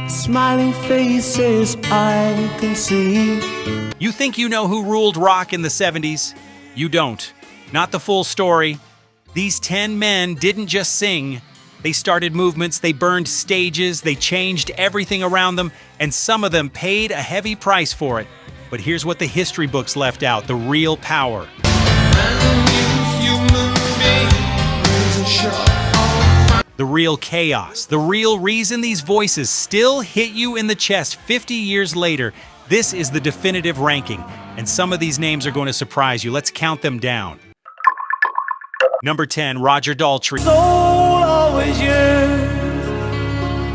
Smiling faces I can see. You think you know who ruled rock in the 70s? You don't. Not the full story. These 10 men didn't just sing. They started movements, they burned stages, they changed everything around them, and some of them paid a heavy price for it. But here's what the history books left out, the real power. The real chaos, the real reason these voices still hit you in the chest 50 years later. This is the definitive ranking, and some of these names are going to surprise you. Let's count them down. Number 10, Roger Daltrey. Soul always yearns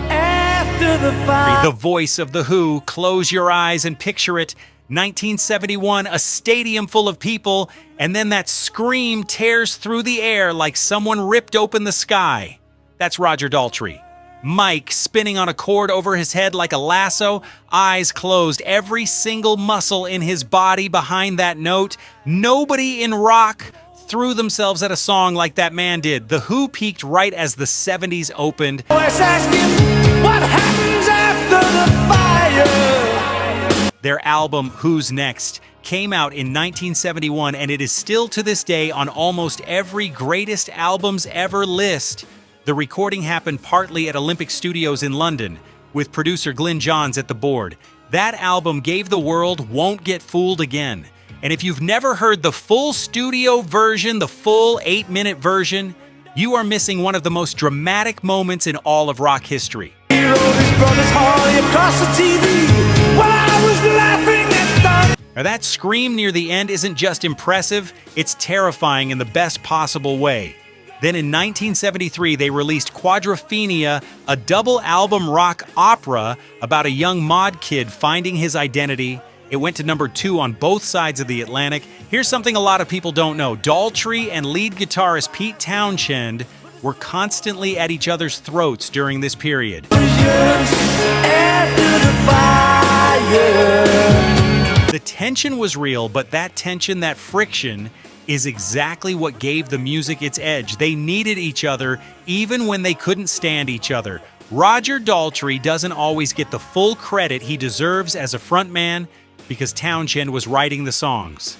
after the fire. The voice of The Who, close your eyes and picture it. 1971, a stadium full of people, and then that scream tears through the air like someone ripped open the sky. That's Roger Daltrey. Mike spinning on a cord over his head like a lasso, eyes closed, every single muscle in his body behind that note. Nobody in rock threw themselves at a song like that man did. The Who peaked right as the 70s opened. Let's ask him what happens after the fire. Their album, Who's Next, came out in 1971, and it is still to this day on almost every greatest albums ever list. The recording happened partly at Olympic Studios in London, with producer Gillan Johns at the board. That album gave the world Won't Get Fooled Again. And if you've never heard the full studio version, the full 8-minute version, you are missing one of the most dramatic moments in all of rock history. He rode his brother's Harley across the TV while I was laughing at them. Now that scream near the end isn't just impressive, it's terrifying in the best possible way. Then in 1973, they released Quadrophenia, a double-album rock opera about a young mod kid finding his identity. It went to number 2 on both sides of the Atlantic. Here's something a lot of people don't know. Daltrey and lead guitarist Pete Townshend were constantly at each other's throats during this period. The tension was real, but that tension, that friction, is exactly what gave the music its edge. They needed each other even when they couldn't stand each other. Roger Daltrey doesn't always get the full credit he deserves as a frontman because Townshend was writing the songs.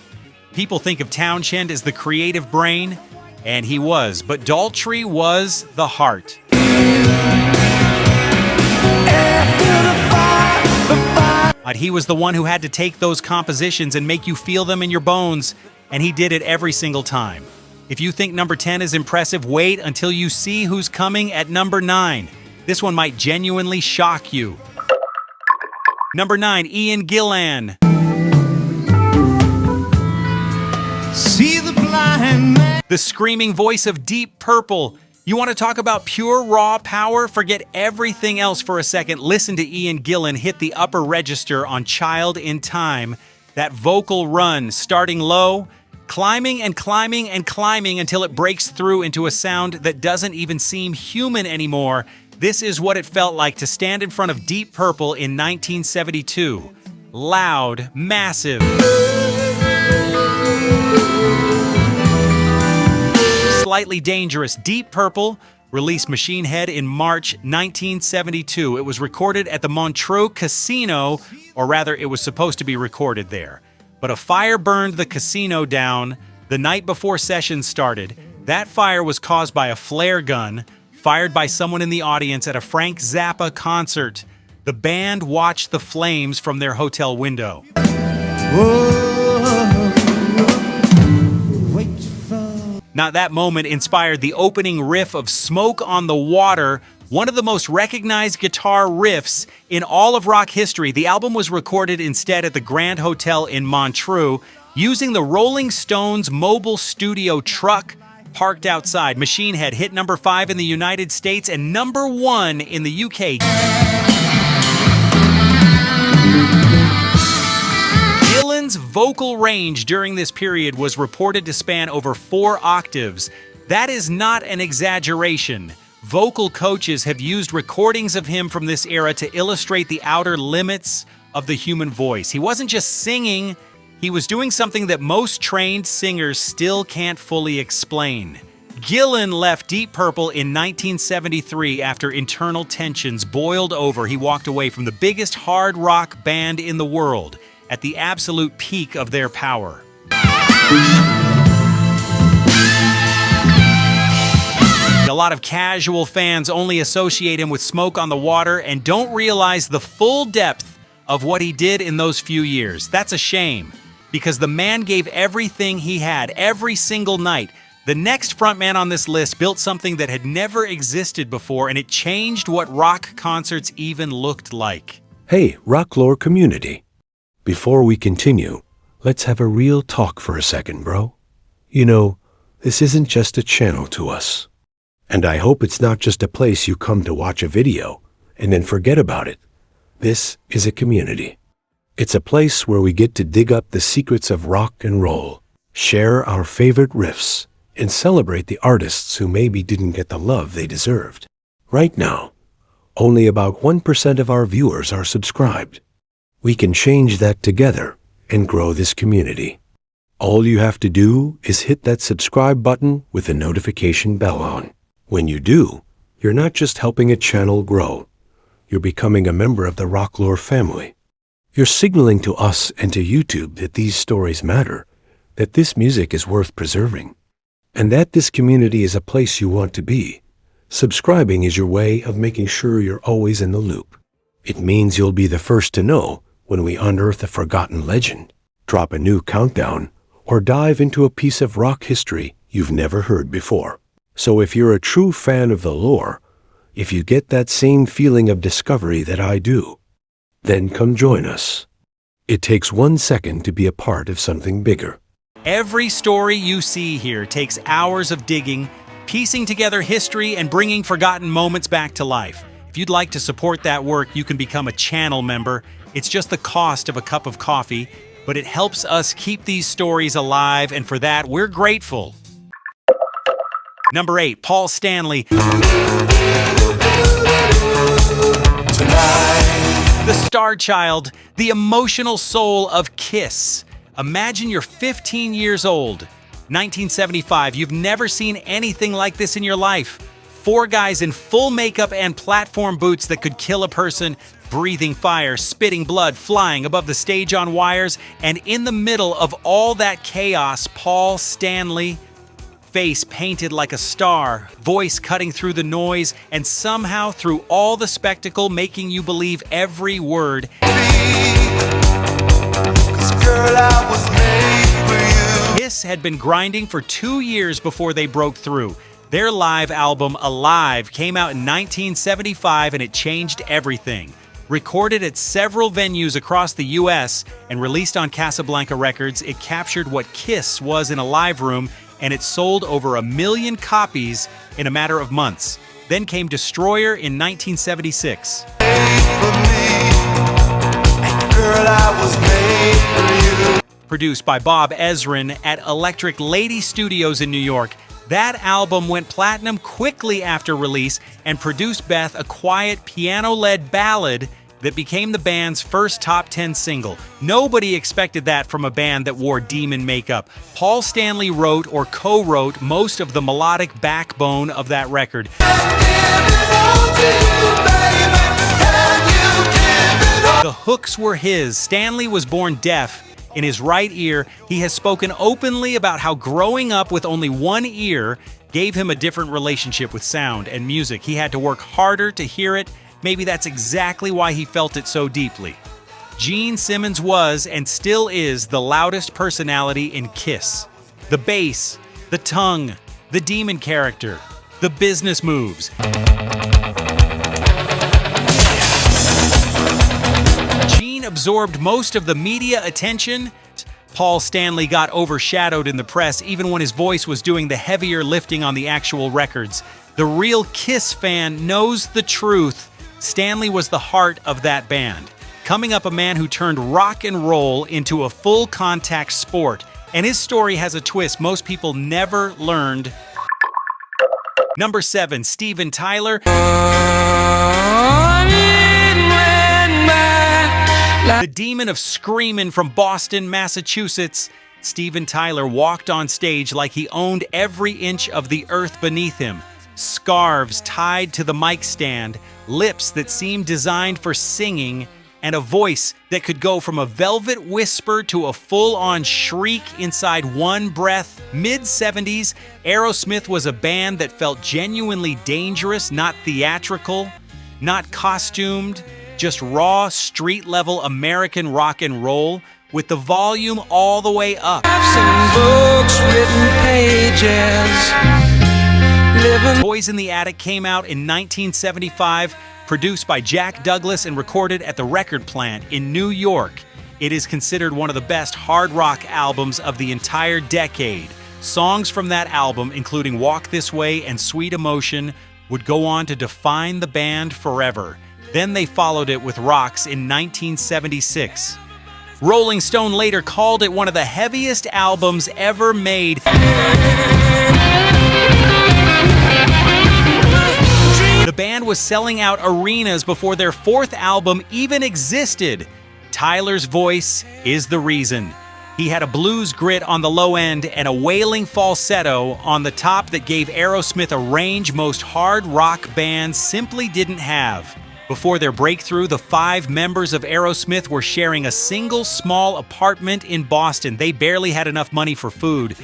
People think of Townshend as the creative brain, and he was, but Daltrey was the heart. But he was the one who had to take those compositions and make you feel them in your bones, and he did it every single time. If you think number 10 is impressive, wait until you see who's coming at number 9. This one might genuinely shock you. Number 9, Ian Gillan. See the blind man. The screaming voice of Deep Purple. You want to talk about pure raw power? Forget everything else for a second. Listen to Ian Gillan hit the upper register on Child in Time. That vocal run, starting low, climbing and climbing and climbing until it breaks through into a sound that doesn't even seem human anymore. This is what it felt like to stand in front of Deep Purple in 1972. Loud, massive. Slightly dangerous. Deep Purple released Machine Head in March 1972. It was recorded at the Montreux Casino, or rather, it was supposed to be recorded there. But a fire burned the casino down the night before sessions started. That fire was caused by a flare gun fired by someone in the audience at a Frank Zappa concert. The band watched the flames from their hotel window. Now, that moment inspired the opening riff of Smoke on the Water, one of the most recognized guitar riffs in all of rock history. The album was recorded instead at the Grand Hotel in Montreux, using the Rolling Stones mobile studio truck parked outside. Machine Head hit number 5 in the United States and number 1 in the UK. Gillan's vocal range during this period was reported to span over 4 octaves. That is not an exaggeration. Vocal coaches have used recordings of him from this era to illustrate the outer limits of the human voice. He wasn't just singing, he was doing something that most trained singers still can't fully explain. Gillan left Deep Purple in 1973 after internal tensions boiled over. He walked away from the biggest hard rock band in the world at the absolute peak of their power. A lot of casual fans only associate him with Smoke on the Water and don't realize the full depth of what he did in those few years. That's a shame, because the man gave everything he had every single night. The next frontman on this list built something that had never existed before, and it changed what rock concerts even looked like. Hey, rock lore community. Before we continue, let's have a real talk for a second, bro. You know, this isn't just a channel to us. And I hope it's not just a place you come to watch a video and then forget about it. This is a community. It's a place where we get to dig up the secrets of rock and roll, share our favorite riffs, and celebrate the artists who maybe didn't get the love they deserved. Right now, only about 1% of our viewers are subscribed. We can change that together and grow this community. All you have to do is hit that subscribe button with the notification bell on. When you do, you're not just helping a channel grow, you're becoming a member of the Rock Lore family. You're signaling to us and to YouTube that these stories matter, that this music is worth preserving, and that this community is a place you want to be. Subscribing is your way of making sure you're always in the loop. It means you'll be the first to know when we unearth a forgotten legend, drop a new countdown, or dive into a piece of rock history you've never heard before. So if you're a true fan of the lore, if you get that same feeling of discovery that I do, then come join us. It takes 1 second to be a part of something bigger. Every story you see here takes hours of digging, piecing together history, and bringing forgotten moments back to life. If you'd like to support that work, you can become a channel member. It's just the cost of a cup of coffee, but it helps us keep these stories alive, and for that, we're grateful. Number 8, Paul Stanley. The star child, the emotional soul of Kiss. Imagine you're 15 years old, 1975. You've never seen anything like this in your life. 4 guys in full makeup and platform boots that could kill a person, breathing fire, spitting blood, flying above the stage on wires, and in the middle of all that chaos, Paul Stanley, face painted like a star, voice cutting through the noise, and somehow through all the spectacle making you believe every word. Kiss had been grinding for 2 years before they broke through. Their live album, Alive, came out in 1975 and it changed everything. Recorded at several venues across the US and released on Casablanca Records, it captured what Kiss was in a live room, and it sold over 1 million copies in a matter of months. Then came Destroyer in 1976. Produced by Bob Ezrin at Electric Lady Studios in New York, that album went platinum quickly after release and produced Beth a quiet piano-led ballad that became the band's first top 10 single. Nobody expected that from a band that wore demon makeup. Paul Stanley wrote or co-wrote most of the melodic backbone of that record. The hooks were his. Stanley was born deaf. In his right ear, he has spoken openly about how growing up with only one ear gave him a different relationship with sound and music. He had to work harder to hear it. Maybe that's exactly why he felt it so deeply. Gene Simmons was, and still is, the loudest personality in Kiss. The bass, the tongue, the demon character, the business moves. Gene absorbed most of the media attention. Paul Stanley got overshadowed in the press even when his voice was doing the heavier lifting on the actual records. The real Kiss fan knows the truth. Stanley was the heart of that band. Coming up, a man who turned rock and roll into a full contact sport. And his story has a twist most people never learned. Number 7, Steven Tyler. The demon of screamin' from Boston, Massachusetts. Steven Tyler walked on stage like he owned every inch of the earth beneath him. Scarves tied to the mic stand, lips that seemed designed for singing, and a voice that could go from a velvet whisper to a full-on shriek inside one breath. Mid-70s, Aerosmith was a band that felt genuinely dangerous, not theatrical, not costumed, just raw, street-level American rock and roll, with the volume all the way up. Books, written pages, Toys in the Attic came out in 1975, produced by Jack Douglas and recorded at the record plant in New York. It is considered one of the best hard rock albums of the entire decade. Songs from that album, including Walk This Way and Sweet Emotion, would go on to define the band forever. Then they followed it with Rocks in 1976. Rolling Stone later called it one of the heaviest albums ever made. The band was selling out arenas before their fourth album even existed. Tyler's voice is the reason. He had a blues grit on the low end and a wailing falsetto on the top that gave Aerosmith a range most hard rock bands simply didn't have. Before their breakthrough, the 5 members of Aerosmith were sharing a single small apartment in Boston. They barely had enough money for food.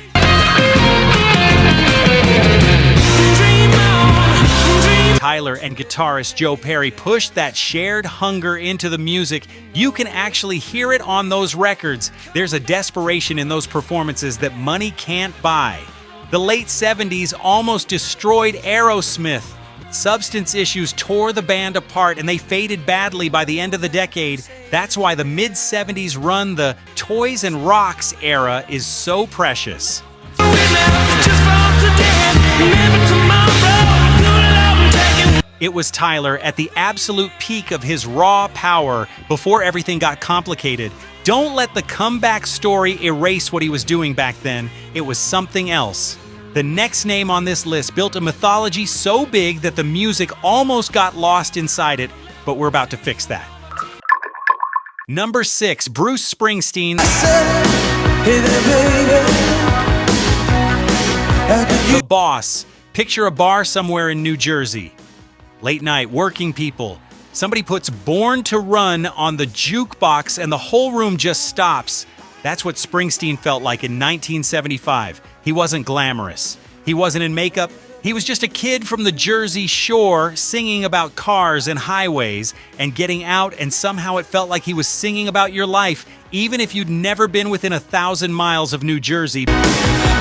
Tyler and guitarist Joe Perry pushed that shared hunger into the music. You can actually hear it on those records. There's a desperation in those performances that money can't buy. The late 70s almost destroyed Aerosmith. Substance issues tore the band apart and they faded badly by the end of the decade. That's why the mid-70s run, the Toys and Rocks era, is so precious. It was Tyler at the absolute peak of his raw power before everything got complicated. Don't let the comeback story erase what he was doing back then. It was something else. The next name on this list built a mythology so big that the music almost got lost inside it, but we're about to fix that. Number 6, Bruce Springsteen. The Boss. Picture a bar somewhere in New Jersey. Late night, working people. Somebody puts Born to Run on the jukebox and the whole room just stops. That's what Springsteen felt like in 1975. He wasn't glamorous. He wasn't in makeup. He was just a kid from the Jersey Shore singing about cars and highways and getting out, and somehow it felt like he was singing about your life, even if you'd never been within 1,000 miles of New Jersey.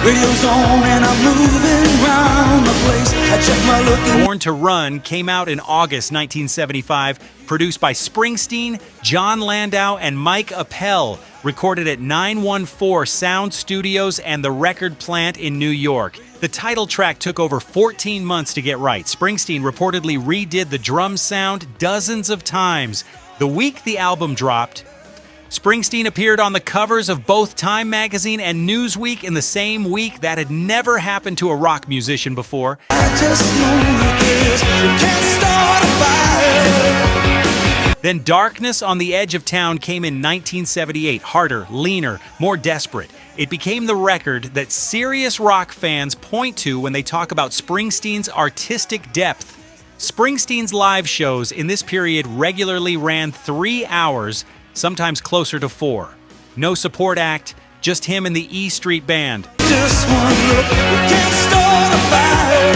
radio's on and I'm moving round the place. I check my look. Born to Run came out in August 1975, produced by Springsteen, John Landau, and Mike Appel, recorded at 914 Sound Studios and the Record Plant in New York. The title track took over 14 months to get right. Springsteen reportedly redid the drum sound dozens of times. The week the album dropped, Springsteen appeared on the covers of both Time magazine and Newsweek in the same week. That had never happened to a rock musician before. I just know you can't start a fire. Then Darkness on the Edge of Town came in 1978, harder, leaner, more desperate. It became the record that serious rock fans point to when they talk about Springsteen's artistic depth. Springsteen's live shows in this period regularly ran 3 hours, sometimes closer to 4. No support act, just him and the E Street Band. Just one look, we can't start a fire.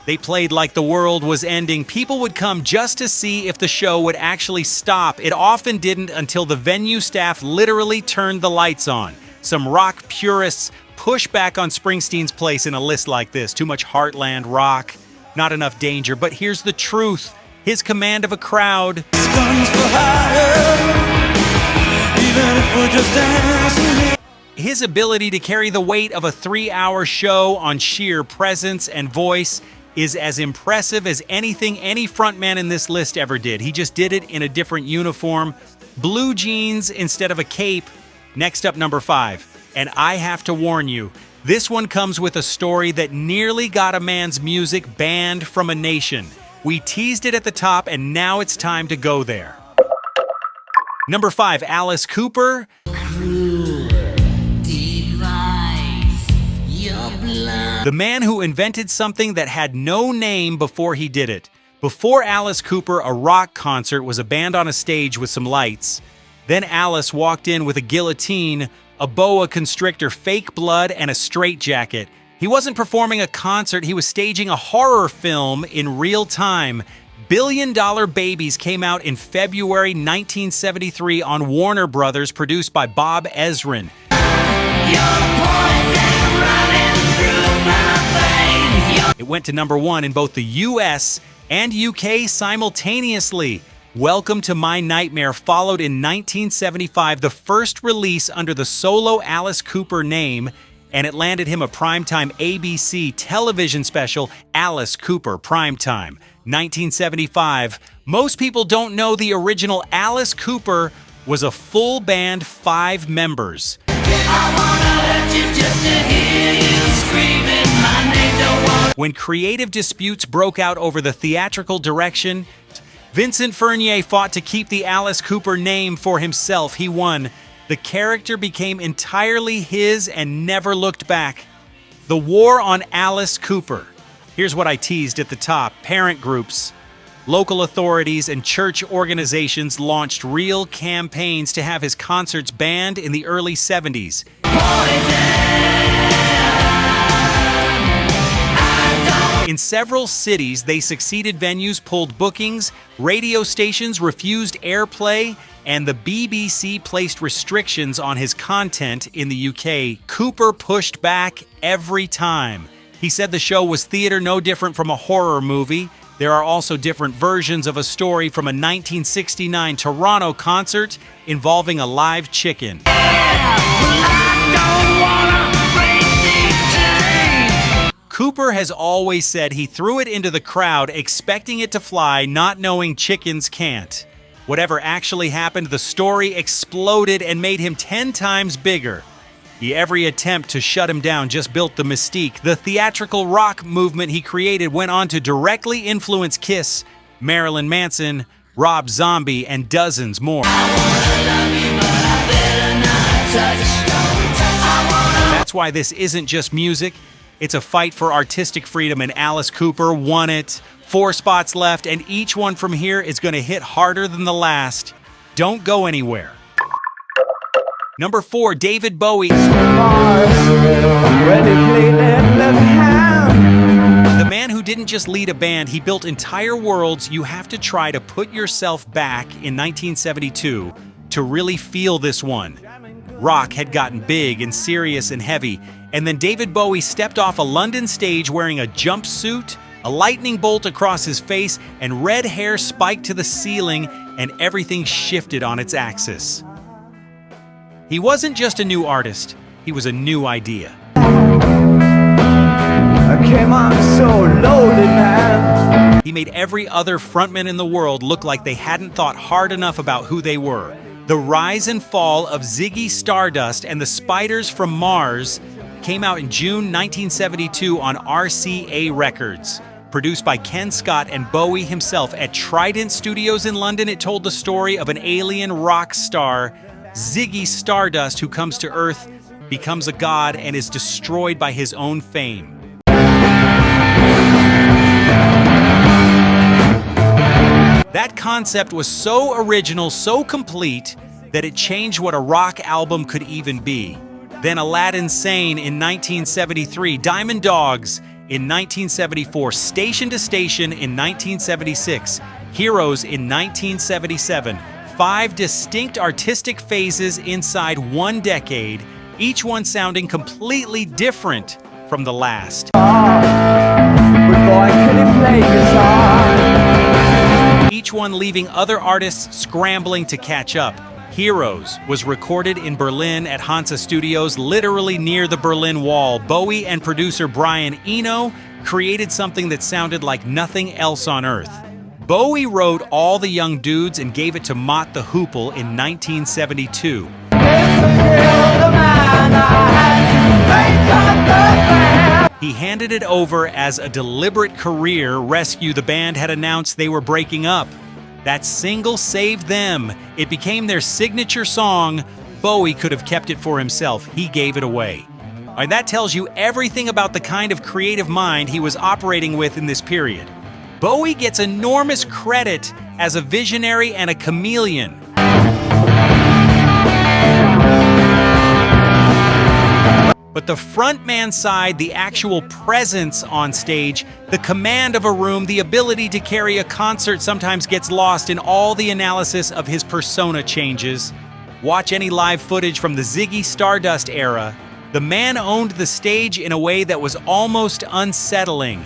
They played like the world was ending. People would come just to see if the show would actually stop. It often didn't until the venue staff literally turned the lights on. Some rock purists push back on Springsteen's place in a list like this. Too much heartland rock, not enough danger. But here's the truth. His command of a crowd, Guns for hire, even if we're just dancing. his ability to carry the weight of a 3-hour show on sheer presence and voice is as impressive as anything any frontman in this list ever did. He just did it in a different uniform. Blue jeans instead of a cape. Next up, number 5. And I have to warn you, this one comes with a story that nearly got a man's music banned from a nation. We teased it at the top, and now it's time to go there. Number 5, Alice Cooper. The man who invented something that had no name before he did it. Before Alice Cooper, a rock concert was a band on a stage with some lights. Then Alice walked in with a guillotine, a boa constrictor, fake blood, and a straitjacket. He wasn't performing a concert, he was staging a horror film in real time. Billion Dollar Babies came out in February 1973 on Warner Brothers, produced by Bob Ezrin. It went to #1 in both the US and UK simultaneously. Welcome to My Nightmare followed in 1975, the first release under the solo Alice Cooper name, and it landed him a primetime ABC television special, Alice Cooper Primetime. 1975. Most people don't know the original Alice Cooper was a full band, 5 members. When creative disputes broke out over the theatrical direction, Vincent Furnier fought to keep the Alice Cooper name for himself. He won. The character became entirely his and never looked back. The war on Alice Cooper. Here's what I teased at the top. Parent groups, local authorities, and church organizations launched real campaigns to have his concerts banned in the early 70s. In several cities, they succeeded. Venues pulled bookings, radio stations refused airplay, and the BBC placed restrictions on his content in the UK. Cooper pushed back every time. He said the show was theater no different from a horror movie. There are also different versions of a story from a 1969 Toronto concert involving a live chicken. Cooper has always said he threw it into the crowd, expecting it to fly, not knowing chickens can't. Whatever actually happened, the story exploded and made him 10 times bigger. Every attempt to shut him down just built the mystique. The theatrical rock movement he created went on to directly influence Kiss, Marilyn Manson, Rob Zombie, and dozens more. That's why this isn't just music. It's a fight for artistic freedom, and Alice Cooper won it. 4 spots left, and each one from here is going to hit harder than the last. Don't go anywhere. #4, David Bowie. The man who didn't just lead a band, he built entire worlds. You have to try to put yourself back in 1972 to really feel this one. Rock had gotten big and serious and heavy, and then David Bowie stepped off a London stage wearing a jumpsuit, a lightning bolt across his face, and red hair spiked to the ceiling, and everything shifted on its axis. He wasn't just a new artist, he was a new idea. I came on so loaded, man. He made every other frontman in the world look like they hadn't thought hard enough about who they were. The rise and fall of Ziggy Stardust and the Spiders from Mars came out in June 1972 on RCA Records. Produced by Ken Scott and Bowie himself at Trident Studios in London, it told the story of an alien rock star, Ziggy Stardust, who comes to Earth, becomes a god, and is destroyed by his own fame. That concept was so original, so complete, that it changed what a rock album could even be. Then Aladdin Sane in 1973, Diamond Dogs in 1974, Station to Station in 1976, Heroes in 1977. 5 distinct artistic phases inside one decade, each one sounding completely different from the last. Each one leaving other artists scrambling to catch up. Heroes was recorded in Berlin at Hansa Studios, literally near the Berlin Wall. Bowie and producer Brian Eno created something that sounded like nothing else on Earth. Bowie wrote All the Young Dudes and gave it to Mott the Hoople in 1972. He handed it over as a deliberate career rescue. The band had announced they were breaking up. That single saved them. It became their signature song. Bowie could have kept it for himself. He gave it away. All right, that tells you everything about the kind of creative mind he was operating with in this period. Bowie gets enormous credit as a visionary and a chameleon. But the frontman side, the actual presence on stage, the command of a room, the ability to carry a concert sometimes gets lost in all the analysis of his persona changes. Watch any live footage from the Ziggy Stardust era. The man owned the stage in a way that was almost unsettling.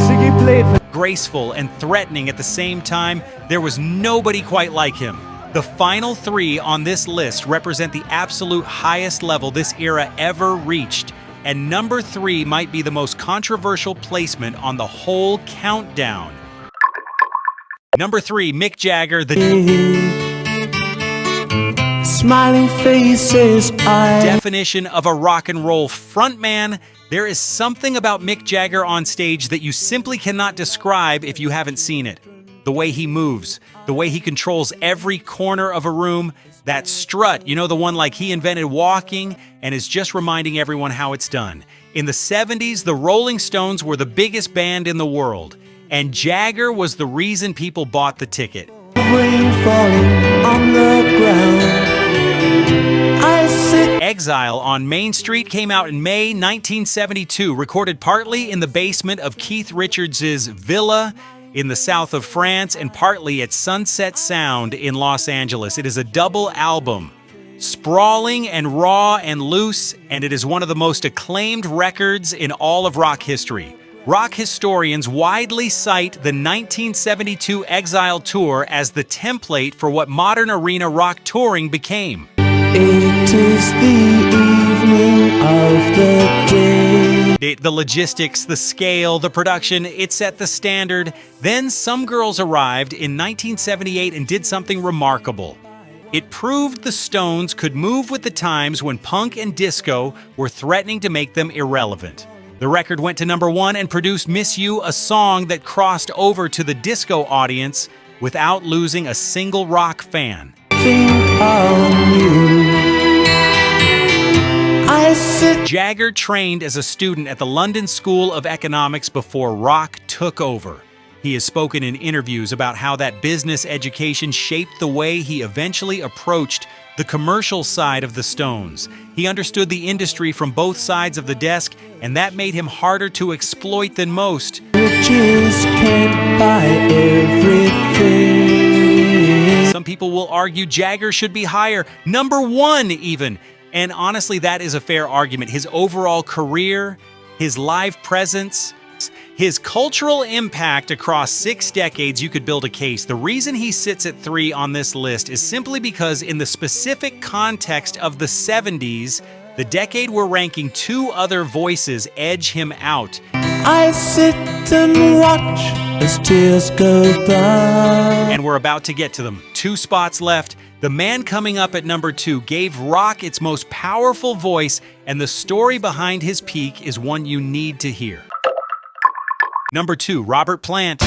Ziggy played for Graceful and threatening at the same time, there was nobody quite like him. The final three on this list represent the absolute highest level this era ever reached, and number 3 might be the most controversial placement on the whole countdown. Number 3, Mick Jagger, the smiling faces. definition of a rock and roll frontman. There is something about Mick Jagger on stage that you simply cannot describe if you haven't seen it. The way he moves, the way he controls every corner of a room, that strut, you know, the one like he invented walking and is just reminding everyone how it's done. In the 70s, the Rolling Stones were the biggest band in the world, and Jagger was the reason people bought the ticket. Rain falling on the ground. I sit. Exile on Main Street came out in May 1972, recorded partly in the basement of Keith Richards' villa in the south of France and partly at Sunset Sound in Los Angeles. It is a double album, sprawling and raw and loose, and it is one of the most acclaimed records in all of rock history. Rock historians widely cite the 1972 Exile tour as the template for what modern arena rock touring became. It is the evening of the day. The logistics, the scale, the production, it set the standard. Then Some Girls arrived in 1978 and did something remarkable. It proved the Stones could move with the times when punk and disco were threatening to make them irrelevant. The record went to number 1 and produced Miss You, a song that crossed over to the disco audience without losing a single rock fan. Think on you. I sit. Jagger trained as a student at the London School of Economics before rock took over. He has spoken in interviews about how that business education shaped the way he eventually approached the commercial side of the Stones. He understood the industry from both sides of the desk, and that made him harder to exploit than most. Riches can't buy everything. Some people will argue Jagger should be higher, number 1 even. And honestly, that is a fair argument. His overall career, his live presence, his cultural impact across 6 decades, you could build a case. The reason he sits at 3 on this list is simply because in the specific context of the 70s, the decade we're ranking, 2 other voices edge him out. I sit and watch as tears go by. And we're about to get to them. 2 spots left. The man coming up at number 2 gave rock its most powerful voice, and the story behind his peak is one you need to hear. Number 2, Robert Plant.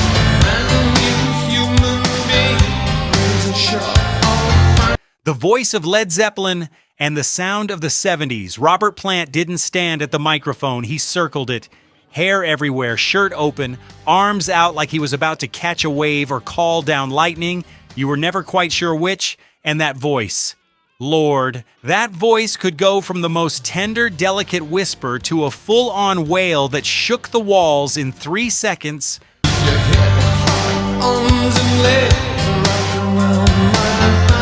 The voice of Led Zeppelin and the sound of the 70s. Robert Plant didn't stand at the microphone, he circled it. Hair everywhere, shirt open, arms out like he was about to catch a wave or call down lightning. You were never quite sure which. And that voice. Lord, that voice could go from the most tender, delicate whisper to a full-on wail that shook the walls in 3 seconds.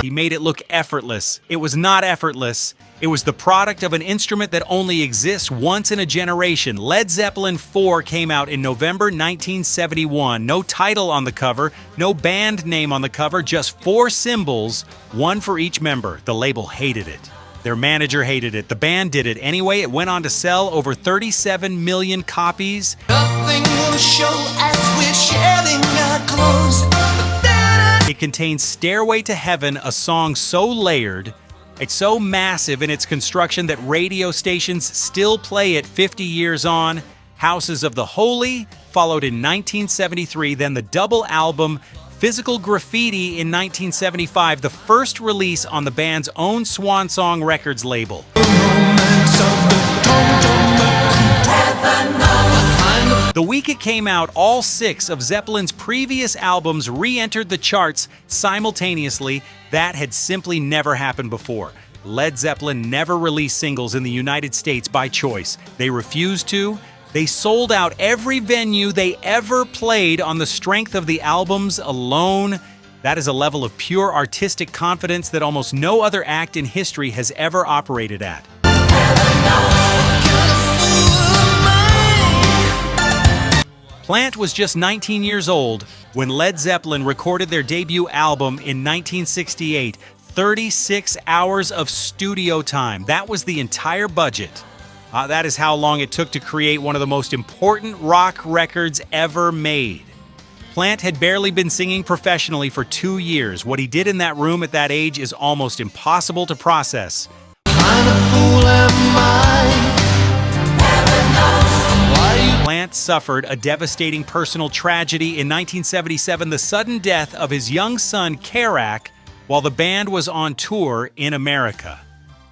He made it look effortless. It was not effortless. It was the product of an instrument that only exists once in a generation. Led Zeppelin 4 came out in November 1971. No title on the cover, no band name on the cover, just 4 symbols, 1 for each member. The label hated it. Their manager hated it. The band did it anyway. It went on to sell over 37 million copies. Nothing will show as we're shedding our clothes. It contains Stairway to Heaven, a song so layered, it's so massive in its construction that radio stations still play it 50 years on. Houses of the Holy followed in 1973, then the double album Physical Graffiti in 1975, the first release on the band's own Swan Song Records label. The week it came out, all 6 of Zeppelin's previous albums re-entered the charts simultaneously. That had simply never happened before. Led Zeppelin never released singles in the United States by choice. They refused to. They sold out every venue they ever played on the strength of the albums alone. That is a level of pure artistic confidence that almost no other act in history has ever operated at. Plant was just 19 years old when Led Zeppelin recorded their debut album in 1968. 36 hours of studio time. That was the entire budget. That is how long it took to create one of the most important rock records ever made. Plant had barely been singing professionally for 2 years. What he did in that room at that age is almost impossible to process. Plant suffered a devastating personal tragedy in 1977, the sudden death of his young son, Karak, while the band was on tour in America.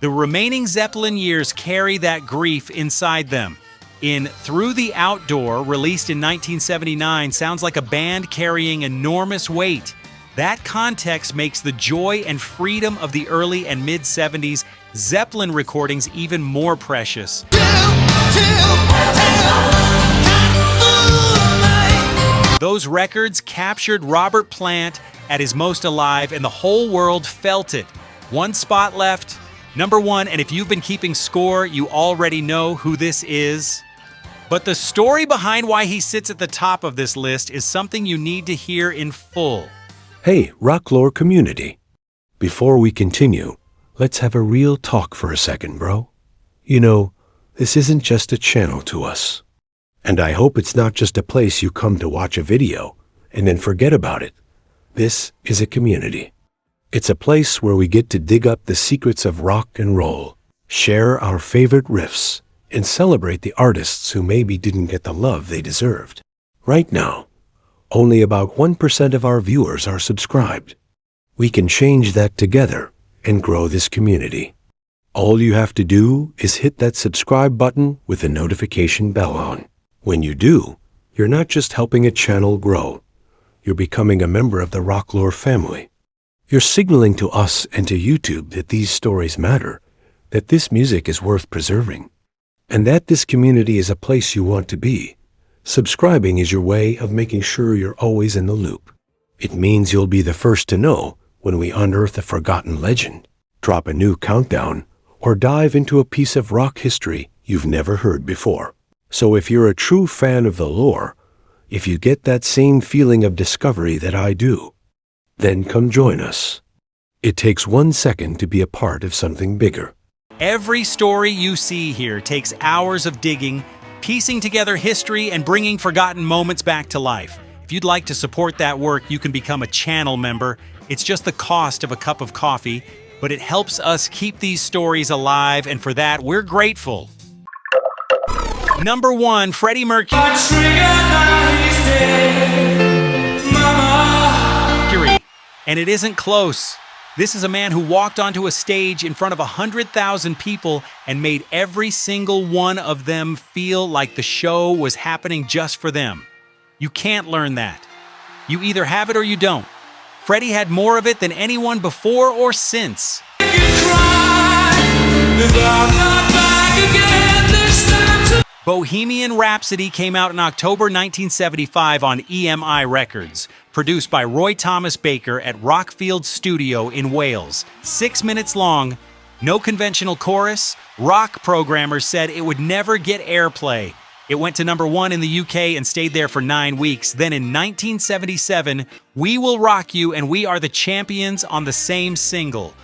The remaining Zeppelin years carry that grief inside them. In Through the Outdoor, released in 1979, sounds like a band carrying enormous weight. That context makes the joy and freedom of the early and mid-70s Zeppelin recordings even more precious. Those records captured Robert Plant at his most alive, and the whole world felt it. One spot left, number 1, and if you've been keeping score, you already know who this is. But the story behind why he sits at the top of this list is something you need to hear in full. Hey, Rocklore community. Before we continue, let's have a real talk for a second, bro. You know, this isn't just a channel to us. And I hope it's not just a place you come to watch a video and then forget about it. This is a community. It's a place where we get to dig up the secrets of rock and roll, share our favorite riffs, and celebrate the artists who maybe didn't get the love they deserved. Right now, only about 1% of our viewers are subscribed. We can change that together and grow this community. All you have to do is hit that subscribe button with the notification bell on. When you do, you're not just helping a channel grow. You're becoming a member of the Rocklore family. You're signaling to us and to YouTube that these stories matter, that this music is worth preserving, and that this community is a place you want to be. Subscribing is your way of making sure you're always in the loop. It means you'll be the first to know when we unearth a forgotten legend, drop a new countdown, or dive into a piece of rock history you've never heard before. So if you're a true fan of the lore, if you get that same feeling of discovery that I do, then come join us. It takes 1 second to be a part of something bigger. Every story you see here takes hours of digging, piecing together history, and bringing forgotten moments back to life. If you'd like to support that work, you can become a channel member. It's just the cost of a cup of coffee, but it helps us keep these stories alive, and for that, we're grateful. Number 1, Freddie Mercury. And it isn't close. This is a man who walked onto a stage in front of 100,000 people and made every single one of them feel like the show was happening just for them. You can't learn that. You either have it or you don't. Freddie had more of it than anyone before or since. Bohemian Rhapsody came out in October 1975 on EMI Records, produced by Roy Thomas Baker at Rockfield Studio in Wales. 6 minutes long, no conventional chorus. Rock programmers said it would never get airplay. It went to number 1 in the UK and stayed there for 9 weeks. Then in 1977, We Will Rock You and We Are the Champions on the same single.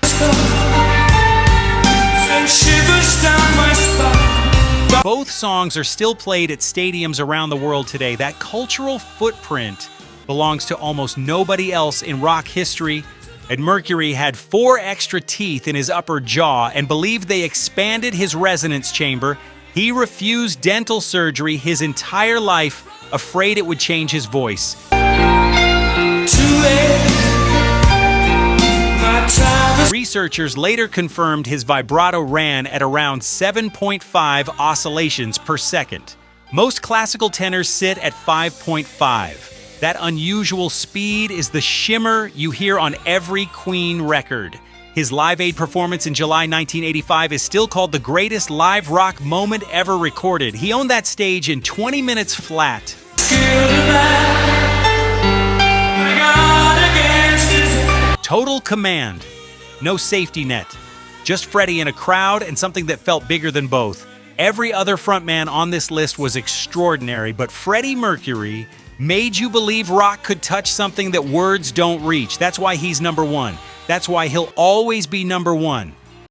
Both songs are still played at stadiums around the world today. That cultural footprint belongs to almost nobody else in rock history. And Mercury had 4 extra teeth in his upper jaw and believed they expanded his resonance chamber. He refused dental surgery his entire life, afraid it would change his voice. wait. My time is Researchers later confirmed his vibrato ran at around 7.5 oscillations per second. Most classical tenors sit at 5.5. That unusual speed is the shimmer you hear on every Queen record. His Live Aid performance in July 1985 is still called the greatest live rock moment ever recorded. He owned that stage in 20 minutes flat. Total command. No safety net. Just Freddie in a crowd and something that felt bigger than both. Every other frontman on this list was extraordinary, but Freddie Mercury made you believe rock could touch something that words don't reach. That's why he's number one. That's why he'll always be number one.